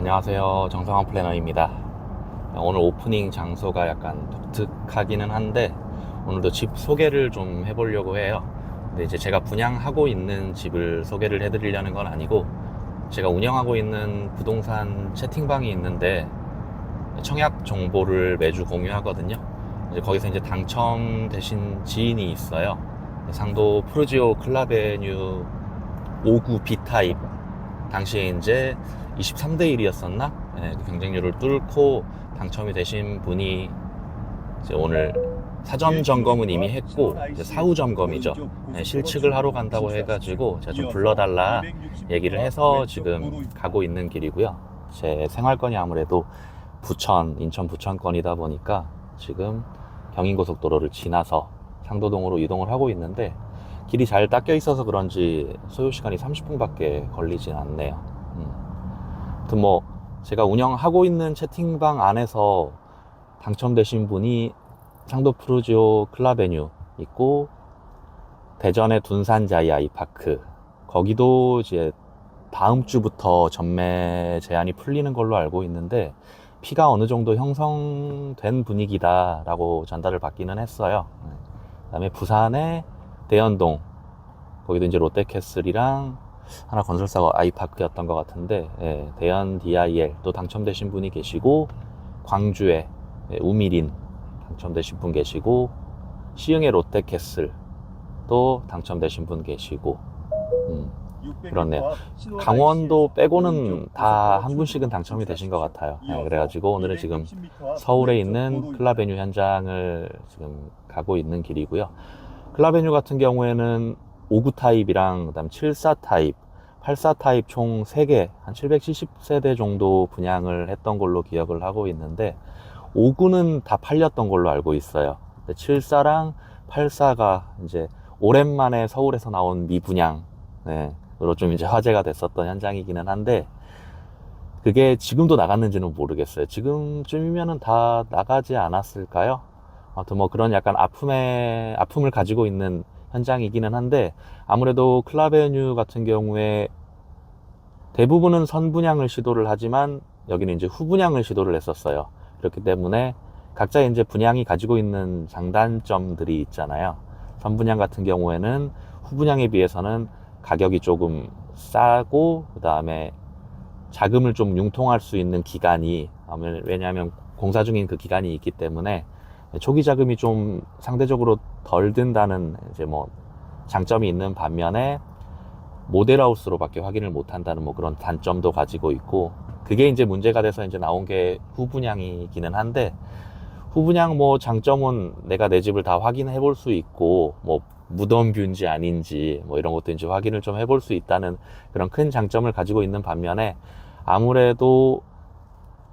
안녕하세요, 정성환 플래너입니다. 오늘 오프닝 장소가 약간 독특하기는 한데 오늘도 집 소개를 좀 해보려고 해요. 근데 이제 제가 분양하고 있는 집을 소개를 해드리려는 건 아니고, 제가 운영하고 있는 부동산 채팅방이 있는데 청약 정보를 매주 공유하거든요. 이제 거기서 이제 당첨되신 지인이 있어요. 상도 푸르지오 클라베뉴 5구 B타입, 당시에 이제 23대 1이었었나? 네, 경쟁률을 뚫고 당첨이 되신 분이 이제 오늘 사전 점검은 이미 했고 이제 사후 점검이죠. 네, 실측을 하러 간다고 해가지고 제가 좀 불러달라 얘기를 해서 지금 가고 있는 길이고요. 제 생활권이 아무래도 인천 부천권이다 보니까 지금 경인고속도로를 지나서 상도동으로 이동을 하고 있는데, 길이 잘 닦여 있어서 그런지 소요시간이 30분밖에 걸리진 않네요. 아무튼 뭐 제가 운영하고 있는 채팅방 안에서 당첨되신 분이 상도 푸르지오 클라베뉴 있고, 대전의 둔산자이 아이파크, 거기도 이제 다음 주부터 전매 제한이 풀리는 걸로 알고 있는데 피가 어느 정도 형성된 분위기다 라고 전달을 받기는 했어요. 그 다음에 부산의 대연동, 거기도 이제 롯데캐슬이랑 하나 건설사가 아이파크였던 것 같은데, 예, 대연 DIL 또 당첨되신 분이 계시고, 광주에 우미린 당첨되신 분 계시고, 시흥의 롯데캐슬 또 당첨되신 분 계시고, 그렇네요. 강원도 빼고는 다 한 분씩은 당첨이 되신 것 같아요. 네, 그래가지고 오늘은 지금 서울에 있는 클라베뉴 현장을 지금 가고 있는 길이고요. 클라베뉴 같은 경우에는 5구 타입이랑 그다음 74 타입, 84 타입 총 3개, 한 770세대 정도 분양을 했던 걸로 기억을 하고 있는데, 5구는 다 팔렸던 걸로 알고 있어요. 74랑 84가 이제 오랜만에 서울에서 나온 미분양, 네, 으로 좀 이제 화제가 됐었던 현장이기는 한데, 그게 지금도 나갔는지는 모르겠어요. 지금쯤이면은 다 나가지 않았을까요? 아무튼 뭐 그런 약간 아픔을 가지고 있는 현장이기는 한데, 아무래도 클라베뉴 같은 경우에 대부분은 선분양을 시도를 하지만 여기는 이제 후분양을 시도를 했었어요. 그렇기 때문에 각자 이제 분양이 가지고 있는 장단점들이 있잖아요. 선분양 같은 경우에는 후분양에 비해서는 가격이 조금 싸고, 그 다음에 자금을 좀 융통할 수 있는 기간이, 왜냐하면 공사 중인 그 기간이 있기 때문에 초기 자금이 좀 상대적으로 덜 든다는 이제 뭐 장점이 있는 반면에 모델하우스로밖에 확인을 못 한다는 뭐 그런 단점도 가지고 있고, 그게 이제 문제가 돼서 이제 나온 게 후분양이기는 한데, 후분양 뭐 장점은 내가 내 집을 다 확인해 볼 수 있고, 뭐 무덤뷰인지 아닌지 뭐 이런 것도 이제 확인을 좀 해볼 수 있다는 그런 큰 장점을 가지고 있는 반면에, 아무래도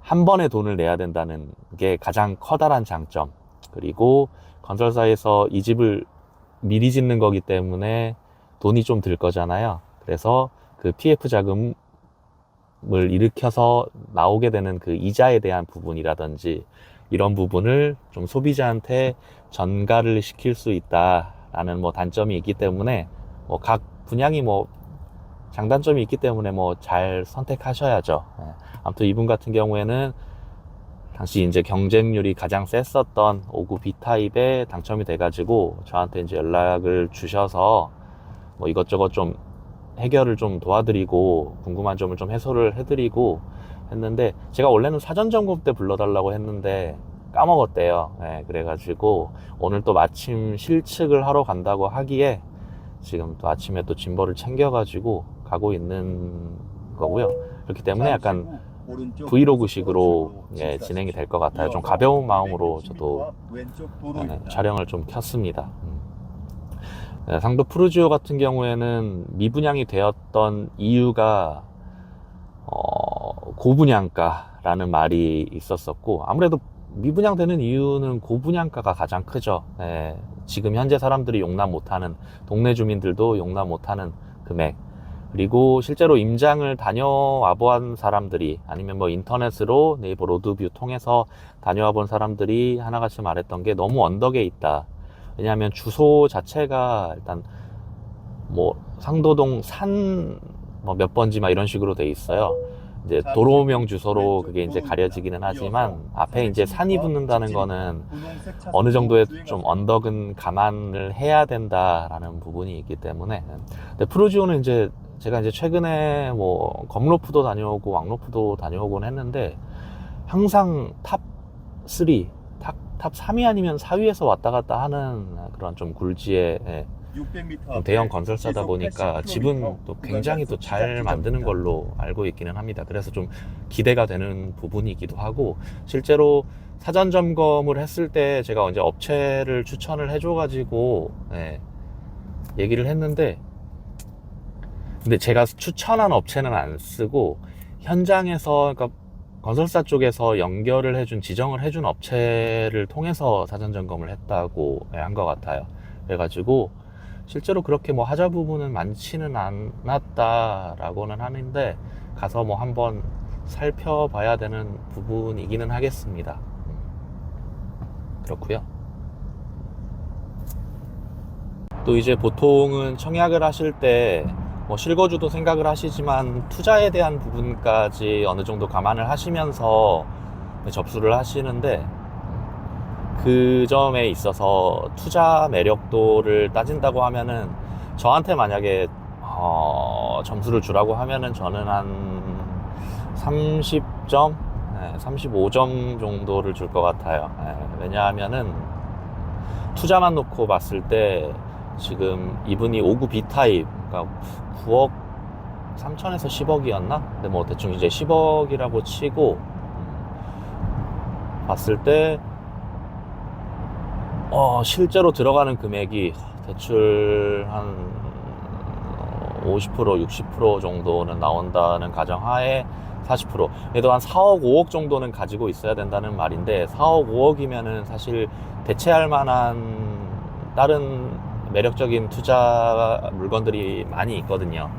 한 번에 돈을 내야 된다는 게 가장 커다란 장점. 그리고 건설사에서 이 집을 미리 짓는 거기 때문에 돈이 좀 들 거잖아요. 그래서 그 PF 자금을 일으켜서 나오게 되는 그 이자에 대한 부분이라든지 이런 부분을 좀 소비자한테 전가를 시킬 수 있다라는 뭐 단점이 있기 때문에, 뭐 각 분양이 뭐 장단점이 있기 때문에 뭐 잘 선택하셔야죠. 아무튼 이분 같은 경우에는 당시 이제 경쟁률이 가장 셌었던 5구 B타입에 당첨이 돼가지고 저한테 이제 연락을 주셔서 뭐 이것저것 좀 해결을 좀 도와드리고 궁금한 점을 좀 해소를 해드리고 했는데, 제가 원래는 사전 점검 때 불러달라고 했는데 까먹었대요. 네, 그래가지고 오늘 또 마침 실측을 하러 간다고 하기에 지금 또 아침에 또 짐벌을 챙겨가지고 가고 있는 거고요. 그렇기 때문에 약간 브이로그식으로 진행이 될 것 같아요. 좀 가벼운 마음으로 저도 촬영을 좀 켰습니다. 상도 푸르지오 같은 경우에는 미분양이 되었던 이유가 고분양가라는 말이 있었었고, 아무래도 미분양되는 이유는 고분양가가 가장 크죠. 지금 현재 사람들이 용납 못하는, 동네 주민들도 용납 못하는 금액, 그리고 실제로 임장을 다녀와 본 사람들이, 아니면 뭐 인터넷으로 네이버 로드뷰 통해서 다녀와 본 사람들이 하나같이 말했던 게 너무 언덕에 있다. 왜냐하면 주소 자체가 일단 뭐 상도동 산 뭐 몇 번지 막 이런 식으로 돼 있어요. 이제 도로명 주소로 그게 이제 가려지기는 하지만 앞에 이제 산이 붙는다는 거는 어느 정도의 좀 언덕은 감안을 해야 된다라는 부분이 있기 때문에. 근데 프루지오는 이제 제가 이제 최근에 뭐 검로프도 다녀오고 왕로프도 다녀오곤 했는데 항상 탑 3, 탑 3위 아니면 4위에서 왔다 갔다 하는 그런 좀 굴지의 대형 건설사다 보니까 집은 또 굉장히 또 잘 만드는 걸로 알고 있기는 합니다. 그래서 좀 기대가 되는 부분이기도 하고, 실제로 사전 점검을 했을 때 제가 이제 업체를 추천을 해줘가지고 얘기를 했는데, 근데 제가 추천한 업체는 안 쓰고 현장에서, 그러니까 건설사 쪽에서 연결을 해준, 지정을 해준 업체를 통해서 사전 점검을 했다고 한 것 같아요. 그래가지고 실제로 그렇게 뭐 하자 부분은 많지는 않았다라고는 하는데, 가서 뭐 한번 살펴봐야 되는 부분이기는 하겠습니다. 그렇고요. 또 이제 보통은 청약을 하실 때 뭐 실거주도 생각을 하시지만 투자에 대한 부분까지 어느 정도 감안을 하시면서 접수를 하시는데, 그 점에 있어서 투자 매력도를 따진다고 하면은, 저한테 만약에 점수를 주라고 하면은 저는 한 30점, 35점 정도를 줄 것 같아요. 왜냐하면은 투자만 놓고 봤을 때 지금 이분이 5구 B타입, 그러니까 9억 3천에서 10억이었나? 근데 뭐 대충 이제 10억이라고 치고 봤을 때 실제로 들어가는 금액이 대출 한 50%, 60% 정도는 나온다는 가정하에 40%, 그래도 한 4억, 5억 정도는 가지고 있어야 된다는 말인데, 4억, 5억이면은 사실 대체할 만한 다른 매력적인 투자 물건들이 많이 있거든요.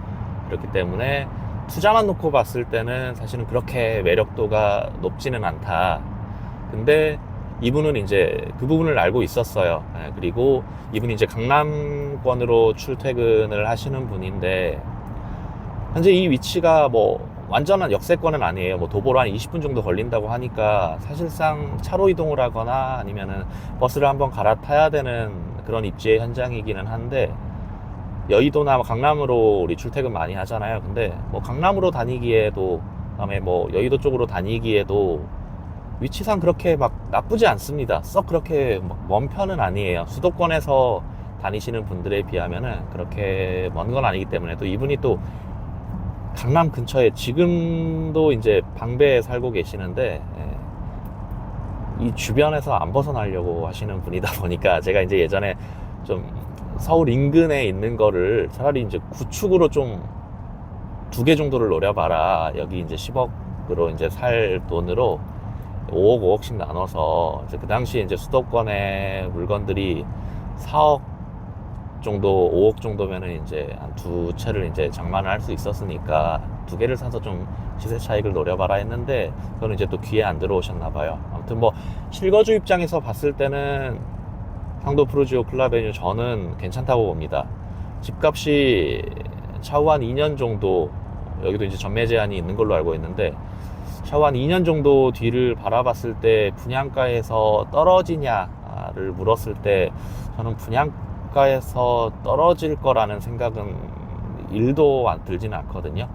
그렇기 때문에 투자만 놓고 봤을 때는 사실은 그렇게 매력도가 높지는 않다. 근데 이분은 이제 그 부분을 알고 있었어요. 그리고 이분이 이제 강남권으로 출퇴근을 하시는 분인데, 현재 이 위치가 뭐 완전한 역세권은 아니에요. 뭐 도보로 한 20분 정도 걸린다고 하니까 사실상 차로 이동을 하거나 아니면은 버스를 한번 갈아타야 되는 그런 입지의 현장이기는 한데, 여의도나 강남으로 우리 출퇴근 많이 하잖아요. 근데 뭐 강남으로 다니기에도, 그다음에 뭐 여의도 쪽으로 다니기에도 위치상 그렇게 막 나쁘지 않습니다. 썩 그렇게 먼 편은 아니에요. 수도권에서 다니시는 분들에 비하면은 그렇게 먼 건 아니기 때문에, 또 이분이 또 강남 근처에 지금도 이제 방배에 살고 계시는데, 이 주변에서 안 벗어나려고 하시는 분이다 보니까, 제가 이제 예전에 좀 서울 인근에 있는 거를 차라리 이제 구축으로 좀 2개 정도를 노려봐라. 여기 이제 10억으로 이제 살 돈으로 5억, 5억씩 나눠서, 이제 그 당시에 이제 수도권의 물건들이 4억 정도, 5억 정도면은 이제 한 2채를 이제 장만을 할 수 있었으니까 2개를 사서 좀 시세 차익을 노려봐라 했는데, 그거는 이제 또 귀에 안 들어오셨나 봐요. 아무튼 뭐 실거주 입장에서 봤을 때는 상도 프루지오 클라베뉴 저는 괜찮다고 봅니다. 집값이 차후 한 2년 정도, 여기도 이제 전매 제한이 있는 걸로 알고 있는데, 차후 한 2년 정도 뒤를 바라봤을 때 분양가에서 떨어지냐를 물었을 때, 저는 분양가에서 떨어질 거라는 생각은 1도 들지는 않거든요.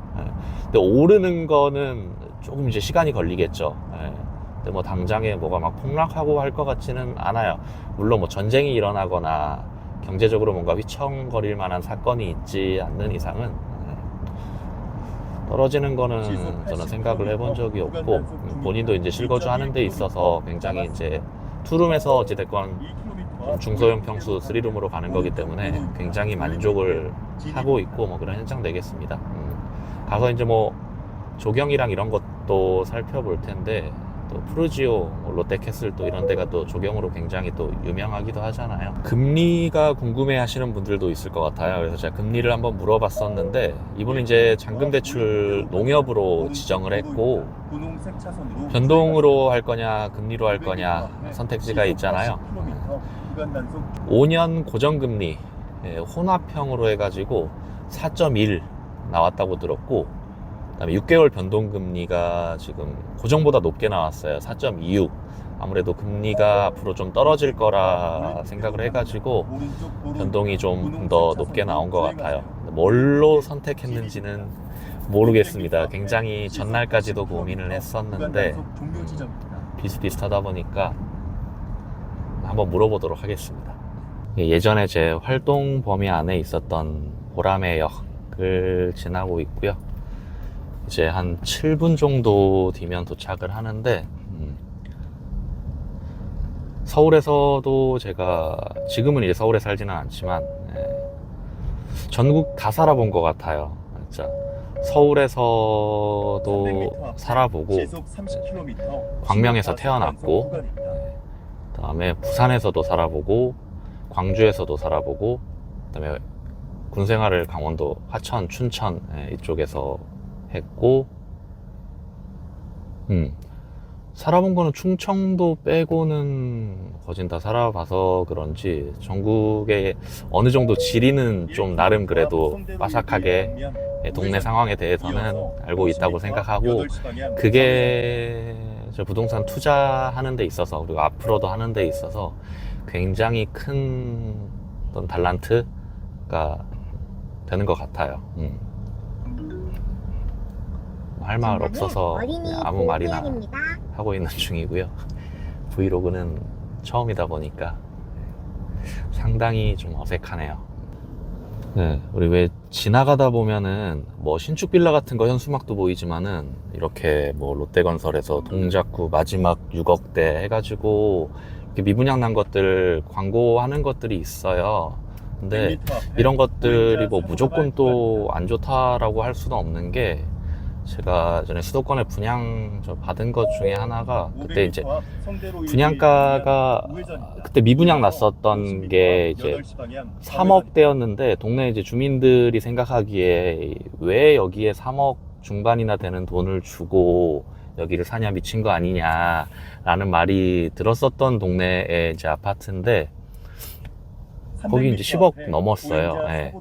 근데 오르는 거는 조금 이제 시간이 걸리겠죠. 근데 뭐 당장에 뭐가 막 폭락하고 할 것 같지는 않아요. 물론 뭐 전쟁이 일어나거나 경제적으로 뭔가 휘청거릴 만한 사건이 있지 않는 이상은 떨어지는 거는 저는 생각을 해본 적이 없고, 본인도 이제 실거주하는 데 있어서 굉장히 이제 투룸에서 어찌됐건 중소형 평수 3룸으로 가는 거기 때문에 굉장히 만족을 하고 있고, 뭐 그런 현장 되겠습니다. 가서 이제 뭐 조경이랑 이런 것도 살펴볼 텐데, 또 프루지오, 롯데캐슬 또 이런 데가 또 조경으로 굉장히 또 유명하기도 하잖아요. 금리가 궁금해 하시는 분들도 있을 것 같아요. 그래서 제가 금리를 한번 물어봤었는데, 이분은 이제 잔금대출 농협으로 지정을 했고, 변동으로 할 거냐 금리로 할 거냐 선택지가 있잖아요. 5년 고정금리 혼합형으로 해가지고 4.1 나왔다고 들었고, 그다음에 6개월 변동금리가 지금 고정보다 높게 나왔어요. 4.26. 아무래도 금리가 앞으로 좀 떨어질 거라 생각을 해가지고 변동이 좀 더 높게 나온 것 같아요. 뭘로 선택했는지는 모르겠습니다. 굉장히 전날까지도 고민을 했었는데 비슷비슷하다 보니까 한번 물어보도록 하겠습니다. 예전에 제 활동 범위 안에 있었던 보라매 역을 지나고 있고요. 이제 한 7분 정도 뒤면 도착을 하는데 서울에서도 제가 지금은 이제 서울에 살지는 않지만 전국 다 살아본 것 같아요. 진짜 서울에서도 살아보고 광명에서 태어났고 그다음에 부산에서도 살아보고 광주에서도 살아보고 그다음에 군생활을 강원도 화천, 춘천 이쪽에서 했고 살아본 거는 충청도 빼고는 거진 다 살아봐서 그런지 전국의 어느 정도 지리는 좀 나름 그래도 빠삭하게 동네 상황에 대해서는 알고 있다고 생각하고 그게 저 부동산 투자하는 데 있어서 그리고 앞으로도 하는 데 있어서 굉장히 큰 어떤 달란트가 되는 것 같아요. 할 말 없어서 그냥 아무 말이나 하고 있는 중이고요. 브이로그는 처음이다 보니까 상당히 좀 어색하네요. 네, 우리 왜 지나가다 보면은 뭐 신축 빌라 같은 거 현수막도 보이지만은 이렇게 뭐 롯데건설에서 동작구 마지막 6억대 해가지고 이렇게 미분양 난 것들 광고하는 것들이 있어요. 근데 이런 것들이 뭐 무조건 또 안 좋다라고 할 수는 없는 게 제가 전에 수도권에 분양 받은 것 중에 하나가 그때 이제 분양가가 그때 미분양 났었던 게 이제 3억대였는데 동네 이제 주민들이 생각하기에 왜 여기에 3억 중반이나 되는 돈을 주고 여기를 사냐 미친 거 아니냐 라는 말이 들었었던 동네의 이제 아파트인데 거기 이제 10억 넘었어요. 네.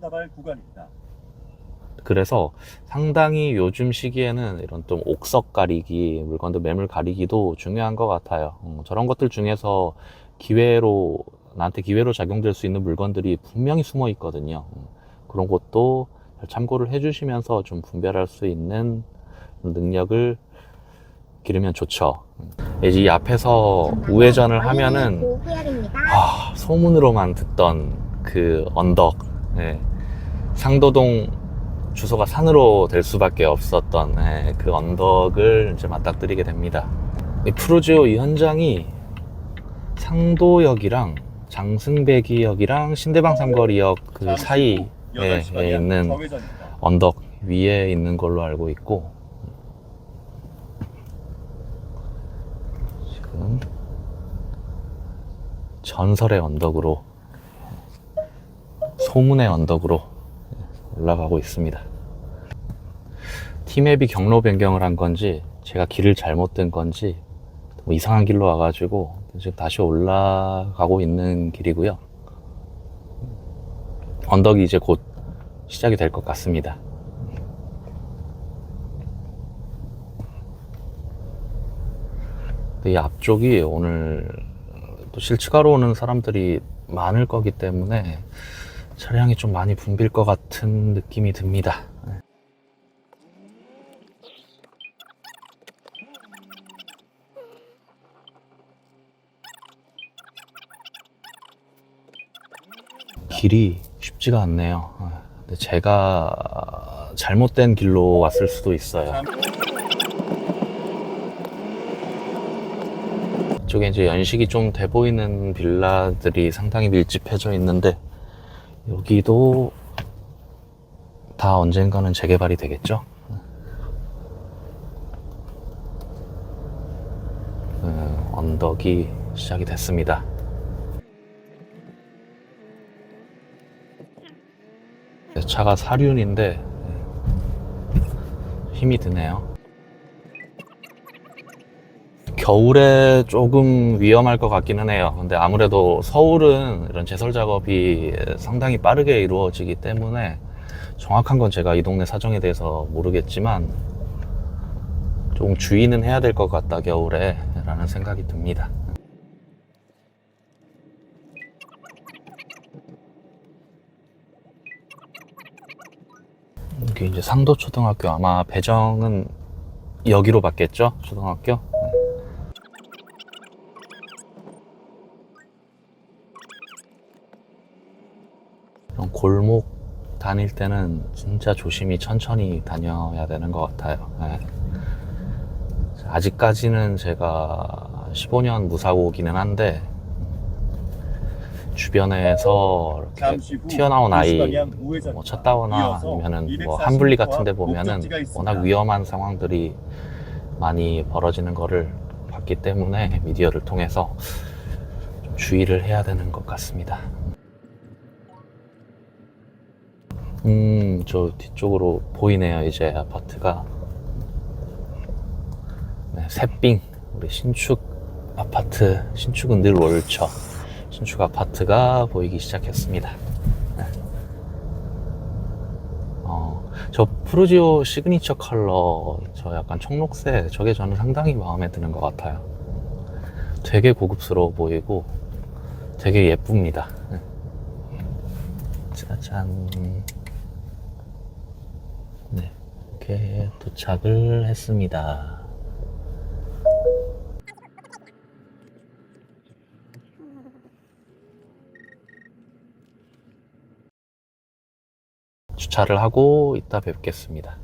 그래서 상당히 요즘 시기에는 이런 좀 옥석 가리기, 물건들 매물 가리기도 중요한 것 같아요. 저런 것들 중에서 나한테 기회로 작용될 수 있는 물건들이 분명히 숨어 있거든요. 그런 것도 참고를 해주시면서 좀 분별할 수 있는 능력을 기르면 좋죠. 이제 이 앞에서 우회전을 하면은 소문으로만 듣던 그 언덕, 상도동 주소가 산으로 될 수밖에 없었던 그 언덕을 이제 맞닥뜨리게 됩니다. 이 프로지오 이 현장이 상도역이랑 장승배기역이랑 신대방 삼거리역 그 사이에 있는 언덕 위에 있는 걸로 알고 있고 지금 전설의 언덕으로 소문의 언덕으로 올라가고 있습니다. 티맵이 경로 변경을 한 건지 제가 길을 잘못 든 건지 뭐 이상한 길로 와가지고 지금 다시 올라가고 있는 길이고요. 언덕이 이제 곧 시작이 될 것 같습니다. 이 앞쪽이 오늘 또 실측하러 오는 사람들이 많을 거기 때문에 차량이 좀 많이 붐빌 것 같은 느낌이 듭니다. 길이 쉽지가 않네요. 근데 제가 잘못된 길로 왔을 수도 있어요. 이쪽에 이제 연식이 좀 돼 보이는 빌라들이 상당히 밀집해져 있는데 여기도 다 언젠가는 재개발이 되겠죠? 언덕이 시작이 됐습니다. 차가 사륜인데 힘이 드네요. 겨울에 조금 위험할 것 같기는 해요. 근데 아무래도 서울은 이런 제설 작업이 상당히 빠르게 이루어지기 때문에 정확한 건 제가 이 동네 사정에 대해서 모르겠지만 좀 주의는 해야 될 것 같다, 겨울에 라는 생각이 듭니다. 이게 이제 상도초등학교, 아마 배정은 여기로 받겠죠? 초등학교? 이런 골목 다닐 때는 진짜 조심히 천천히 다녀야 되는 것 같아요. 네. 아직까지는 제가 15년 무사고기는 한데 주변에서 이렇게 튀어나온 아이 뭐 쳤다거나 아니면은 뭐 한분리 같은 데 보면은 워낙 위험한 상황들이 많이 벌어지는 거를 봤기 때문에 미디어를 통해서 좀 주의를 해야 되는 것 같습니다. 저 뒤쪽으로 보이네요, 이제 아파트가. 네, 새삥, 우리 신축 아파트, 신축은 늘 옳죠. 신축 아파트가 보이기 시작했습니다. 네. 저 프루지오 시그니처 컬러, 저 약간 청록색, 저게 저는 상당히 마음에 드는 것 같아요. 되게 고급스러워 보이고 되게 예쁩니다. 네. 짜잔. 네, 이렇게 도착을 했습니다. 주차를 하고 이따 뵙겠습니다.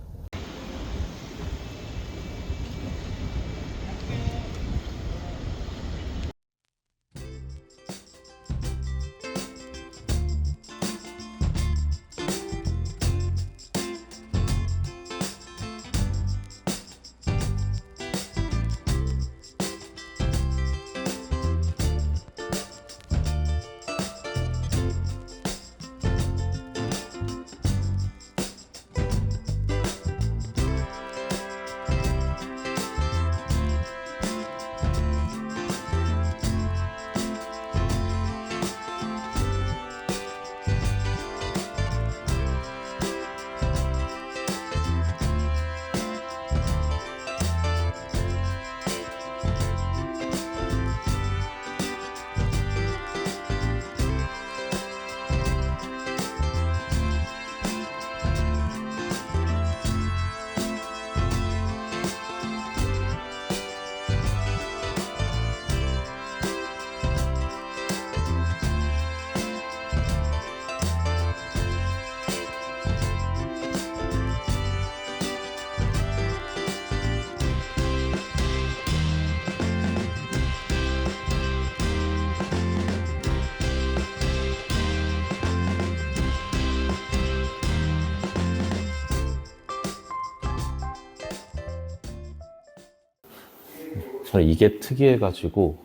저는 이게 특이해가지고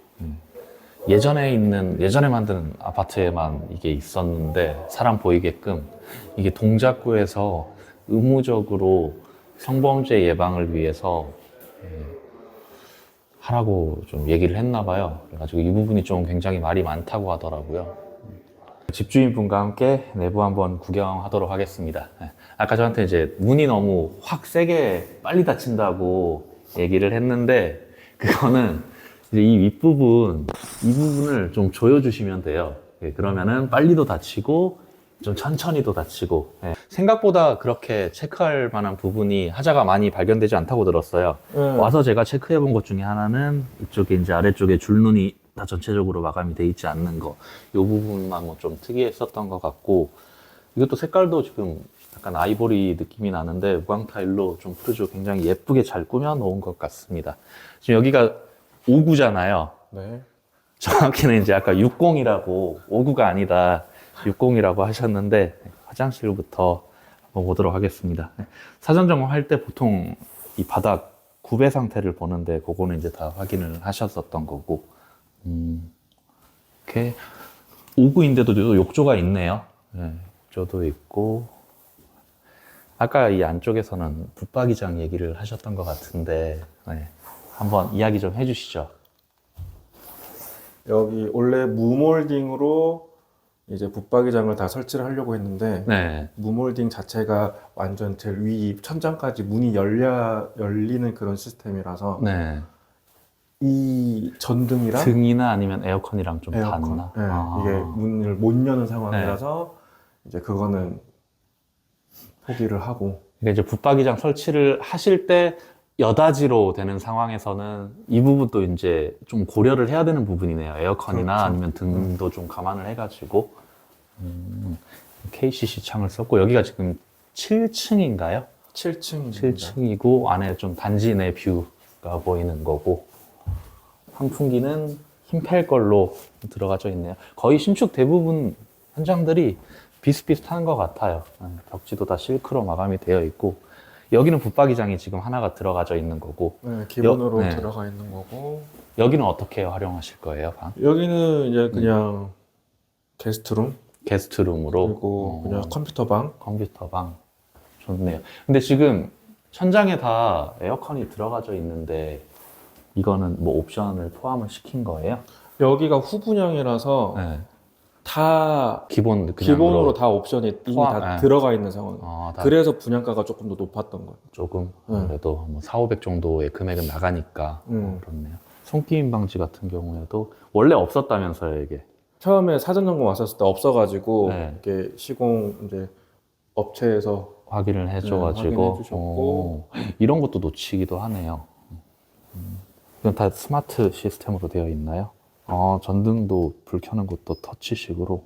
예전에 만든 아파트에만 이게 있었는데 사람 보이게끔 이게 동작구에서 의무적으로 성범죄 예방을 위해서 하라고 좀 얘기를 했나 봐요. 그래가지고 이 부분이 좀 굉장히 말이 많다고 하더라고요. 집주인분과 함께 내부 한번 구경하도록 하겠습니다. 아까 저한테 이제 문이 너무 확 세게 빨리 닫힌다고 얘기를 했는데 그거는 이제 이 윗부분, 이 부분을 좀 조여주시면 돼요. 그러면은 빨리도 닫히고 좀 천천히도 닫히고. 생각보다 그렇게 체크할 만한 부분이 하자가 많이 발견되지 않다고 들었어요. 와서 제가 체크해 본 것 중에 하나는 이쪽에 이제 아래쪽에 줄눈이 다 전체적으로 마감이 돼 있지 않는 거. 이 부분만 뭐 좀 특이했었던 것 같고, 이것도 색깔도 지금 약간 아이보리 느낌이 나는데 무광 타일로 좀 프루지오 굉장히 예쁘게 잘 꾸며 놓은 것 같습니다. 지금 여기가 5구잖아요. 네. 정확히는 이제 아까 60이라고, 5구가 아니다 60이라고 하셨는데 화장실부터 한번 보도록 하겠습니다. 사전 점검할 때 보통 이 바닥 구배 상태를 보는데 그거는 이제 다 확인을 하셨었던 거고, 이렇게 5구인데도 욕조가 있네요. 네, 욕조도 있고, 아까 이 안쪽에서는 붙박이장 얘기를 하셨던 것 같은데, 네, 한번 이야기 좀 해주시죠. 여기 원래 무몰딩으로 이제 붙박이장을 다 설치를 하려고 했는데 네. 무몰딩 자체가 완전 제일 위 천장까지 문이 열리는 그런 시스템이라서 네. 이 전등이랑 등이나 아니면 에어컨이랑 좀 에어컨, 닿나? 예, 아. 이게 문을 못 여는 상황이라서 이제 그거는 포기를 하고. 그러니까 이제 붙박이장 설치를 하실 때 여다지로 되는 상황에서는 이 부분도 이제 좀 고려를 해야 되는 부분이네요. 에어컨이나 그렇죠. 아니면 등도 좀 감안을 해가지고. KCC 창을 썼고, 여기가 지금 7층인가요? 7층입니다. 7층이고, 안에 좀 단지 내 뷰가 보이는 거고, 환풍기는 힘펠 걸로 들어가져 있네요. 거의 신축 대부분 현장들이 비슷비슷한 것 같아요. 벽지도 다 실크로 마감이 되어 있고, 여기는 붙박이장이 지금 하나가 들어가져 있는 거고, 네, 기본으로 네. 들어가 있는 거고. 여기는 어떻게 활용하실 거예요, 방? 여기는 이제 그냥 게스트룸 게스트룸으로. 그리고 그냥 컴퓨터방. 컴퓨터 방. 좋네요. 근데 지금 천장에 다 에어컨이 들어가져 있는데, 이거는 뭐 옵션을 포함을 시킨 거예요? 여기가 후분양이라서 네. 다 기본으로 기본으로 다 옵션이 이미 포함, 다 네. 들어가 있는 상황. 다 그래서 분양가가 조금 더 높았던 거예요. 조금 그래도 뭐 4,500 정도의 금액은 나가니까 그렇네요. 손기임 방지 같은 경우에도 원래 없었다면서요, 이게. 처음에 사전 점검 왔었을 때 없어가지고 네. 이렇게 시공 이제 업체에서 확인을 해줘가지고 확인해 주셨고. 이런 것도 놓치기도 하네요. 이건 다 스마트 시스템으로 되어 있나요? 전등도 불 켜는 것도 터치식으로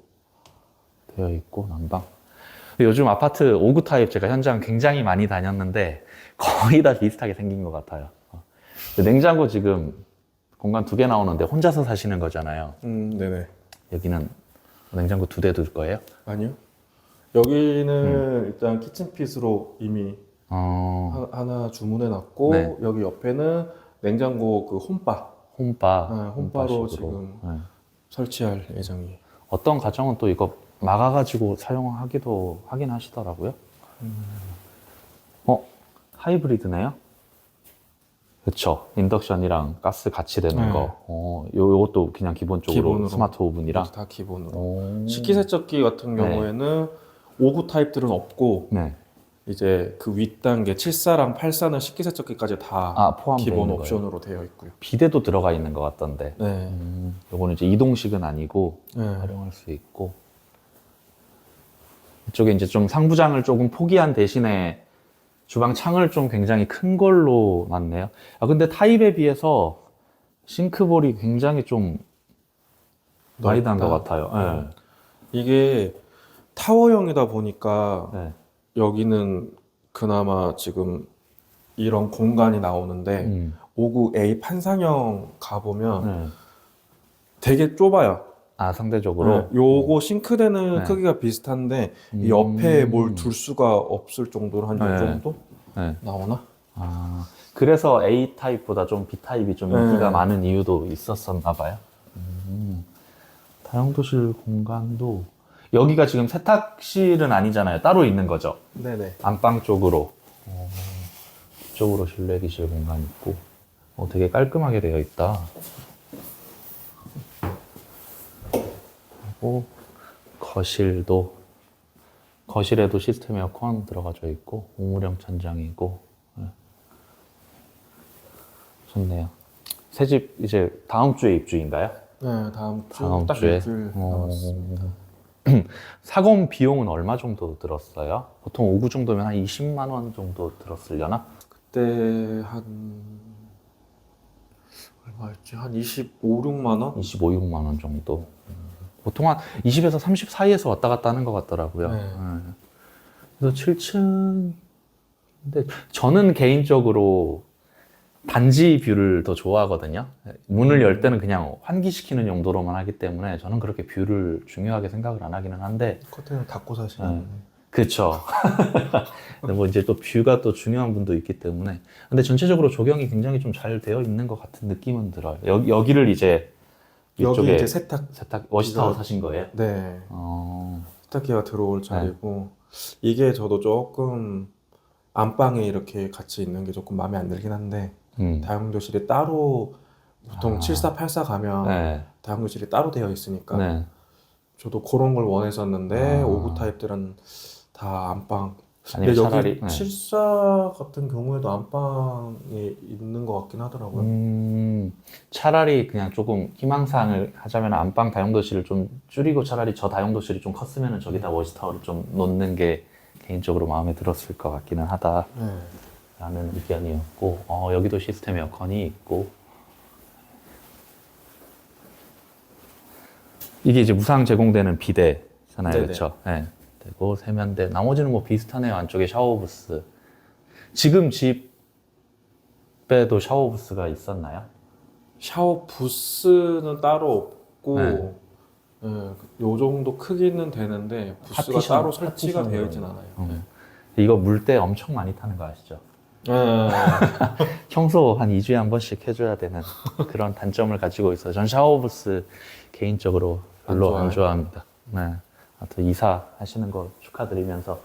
되어 있고, 난방. 근데 요즘 아파트 5구 타입 제가 현장 굉장히 많이 다녔는데 거의 다 비슷하게 생긴 것 같아요. 냉장고 지금 공간 2개 나오는데 혼자서 사시는 거잖아요. 네네. 여기는 냉장고 2대 둘 거예요? 아니요. 여기는 일단 키친핏으로 이미 하나 주문해 놨고, 네. 여기 옆에는 냉장고 그 홈바. 홈바. 네, 홈바로 홈바식으로. 지금 네. 설치할 예정이에요. 어떤 가정은 또 이거 막아가지고 사용하기도 하긴 하시더라고요. 하이브리드네요? 그쵸. 인덕션이랑 가스 같이 되는 네. 거. 요것도 그냥 기본적으로 기본으로. 스마트 오븐이랑. 다 기본으로. 오. 식기세척기 같은 네. 경우에는 5구 타입들은 없고, 네. 이제 그 윗단계 74랑 84는 식기세척기까지 다 포함되어 기본 있는 거예요. 옵션으로 되어 있고요. 비데도 들어가 있는 것 같던데. 네. 요거는 이제 이동식은 아니고 네. 활용할 수 있고. 이쪽에 이제 좀 상부장을 조금 포기한 대신에 주방 창을 좀 굉장히 큰 걸로 놨네요. 근데 타입에 비해서 싱크볼이 굉장히 좀 많이 난 것 같아요. 네. 이게 타워형이다 보니까 네. 여기는 그나마 지금 이런 공간이 나오는데 5구 A 판상형 가보면 네. 되게 좁아요. 상대적으로. 네, 요거 싱크대는 네. 크기가 비슷한데 이 옆에 뭘 둘 수가 없을 정도로 한 이 네. 정도 네. 나오나? 그래서 A 타입보다 좀 B 타입이 좀 인기가 네. 많은 이유도 있었었나 봐요. 다용도실 공간도 여기가 지금 세탁실은 아니잖아요. 따로 있는 거죠. 네네. 안방 쪽으로. 이쪽으로 실내기실 공간 있고. 되게 깔끔하게 되어 있다. 그리고 거실에도 시스템 에어컨 들어가져 있고 우물형 천장이고. 좋네요. 새 집 이제 다음 주에 입주인가요? 네, 다음 다음 딱 주에? 일주일 남았습니다. 사건 비용은 얼마 정도 들었어요? 보통 5구 정도면 한 20만 원 정도 들었으려나? 그때 한 얼마였지? 한 25, 6만 원? 25, 6만 원 정도. 보통 한 20에서 30 사이에서 왔다 갔다 하는 것 같더라고요. 네. 그래서 7층. 근데 저는 개인적으로 단지 뷰를 더 좋아하거든요. 문을 열 때는 그냥 환기시키는 용도로만 하기 때문에 저는 그렇게 뷰를 중요하게 생각을 안 하기는 한데. 커튼을 닫고 사시는. 그쵸. 근데 뭐 이제 또 뷰가 또 중요한 분도 있기 때문에. 근데 전체적으로 조경이 굉장히 좀 잘 되어 있는 것 같은 느낌은 들어요. 여기를 이제 여기 이쪽에 이제 세탁 워시타워 사신 거예요? 네. 어, 세탁기가 들어올 자리고 이게 저도 조금 안방에 이렇게 같이 있는 게 조금 마음에 안 들긴 한데 다용도실이 따로 보통 74, 84 가면 네. 다용도실이 따로 되어 있으니까 네. 저도 그런 걸 원했었는데 아. 5구 타입들은 다 안방. 아니면 근데 차라리 여기 네. 74 같은 경우에도 안방이 있는 것 같긴 하더라고요. 차라리 그냥 조금 희망사항을 하자면 안방 다용도실을 좀 줄이고 차라리 저 다용도실이 좀 컸으면 저기다 워시타워를 좀 놓는 게 개인적으로 마음에 들었을 것 같기는 하다라는 네. 의견이었고 여기도 시스템 에어컨이 있고 이게 이제 무상 제공되는 비대잖아요. 네네. 그렇죠? 네. 되고 세면대 나머지는 뭐 비슷하네요. 안쪽에 샤워 부스 지금 집에도 샤워 부스가 있었나요? 샤워 부스는 따로 없고 네. 예, 요 정도 크기는 되는데 부스가 파티션, 따로 설치가 파티션으로. 되어 있진 않아요. 이거 물때 엄청 많이 타는 거 아시죠? 예. 청소 한 2주에 한 번씩 해줘야 되는 그런 단점을 가지고 있어요. 전 샤워 부스 개인적으로 별로 안 안 좋아합니다. 네. 하여튼 이사 하시는 거 축하드리면서